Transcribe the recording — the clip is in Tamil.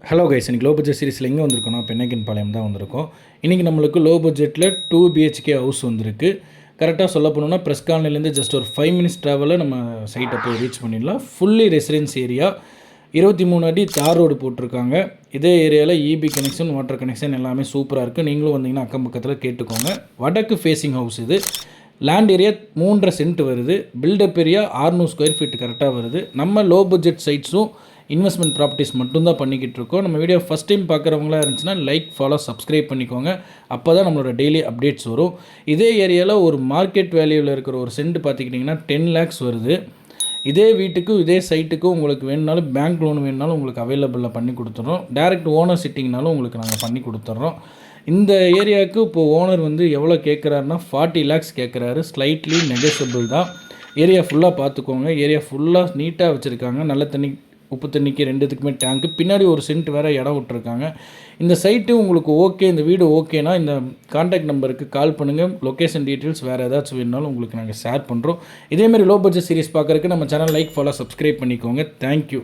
ஹலோ கைஸ், இன்றைக்கி லோ பட்ஜெட் சீரிஸில் எங்கே வந்திருக்கோம்னா பெண்ணகின் பாளையம் தான் வந்திருக்கோம். இன்றைக்கி நம்மளுக்கு லோ பட்ஜெட்டில் 2 BHK ஹவுஸ் வந்திருக்கு. கரெக்டாக சொல்ல போனோம்னா ப்ரெஸ் காலனிலேருந்து ஜஸ்ட் ஒரு 5 மினிட்ஸ் ட்ராவலில் நம்ம சைட்டை போய் ரீச் பண்ணிடலாம். ஃபுல்லி ரெசிடென்ஸ் ஏரியா, 23 அடி தார் ரோடு போட்டிருக்காங்க. இதே ஏரியாவில் இபி கனெக்ஷன், வாட்டர் கனெக்ஷன் எல்லாமே சூப்பராக இருக்குது. நீங்களும் வந்தீங்கன்னா அக்கம் பக்கத்தில் கேட்டுக்கோங்க. வடக்கு ஃபேஸிங் ஹவுஸ் இது. லேண்ட் ஏரியா 3.5 சென்ட் வருது. பில்டப் ஏரியா 600 ஸ்கொயர் ஃபீட் கரெக்டாக வருது. நம்ம லோ பட்ஜெட் சைட்ஸும் இன்வெஸ்ட்மெண்ட் ப்ராப்பர்ட்டிஸ் மட்டும்தான் பண்ணிக்கிட்டு இருக்கோம். நம்ம வீடியோ ஃபஸ்ட் டைம் பார்க்குறவங்களா இருந்துச்சுன்னா லைக், ஃபாலோ, சப்ஸ்கிரைப் பண்ணிக்கோங்க. அப்போ தான் நம்மளோட டெய்லி அப்டேட்ஸ் வரும். இதே ஏரியாவில் ஒரு மார்க்கெட் வேல்யூவில் இருக்கிற ஒரு சென்ட் பார்த்துக்கிட்டிங்கன்னா 10 lakhs வருது. இதே வீட்டுக்கும் இதே சைட்டுக்கும் உங்களுக்கு வேணுனாலும் பேங்க் லோன் வேணுனாலும் உங்களுக்கு அவைலபிளில் பண்ணி கொடுத்துட்றோம். டேரெக்ட் ஓனர் சிட்டிங்னாலும் உங்களுக்கு நாங்கள் பண்ணி கொடுத்துட்றோம். இந்த ஏரியாவுக்கு இப்போது ஓனர் வந்து எவ்வளோ கேட்குறாருன்னா 40 lakhs கேட்குறாரு. ஸ்லைட்லி நெகோஷியபிள் தான். ஏரியா ஃபுல்லாக பார்த்துக்கோங்க. ஏரியா ஃபுல்லாக நீட்டாக வச்சுருக்காங்க. நல்ல தண்ணி, உப்பு தண்ணிக்கு ரெண்டுத்துக்குமே டேங்க்கு, பின்னாடி ஒரு சென்ட் வேறு இடம் விட்டுருக்காங்க. இந்த சைட்டு உங்களுக்கு ஓகே, இந்த வீடு ஓகேனா இந்த கான்டாக்ட் நம்பருக்கு கால் பண்ணுங்கள். லொக்கேஷன் டீட்டெயில்ஸ் வேறு ஏதாச்சும் வேணுனாலும் உங்களுக்கு நாங்கள் ஷேர் பண்ணுறோம். இதேமாதிரி லோ பட்ஜெட் சீரிஸ் பார்க்குறதுக்கு நம்ம சேனல் லைக், ஃபாலோ, சப்ஸ்கிரைப் பண்ணிக்கோங்க. தேங்க்யூ.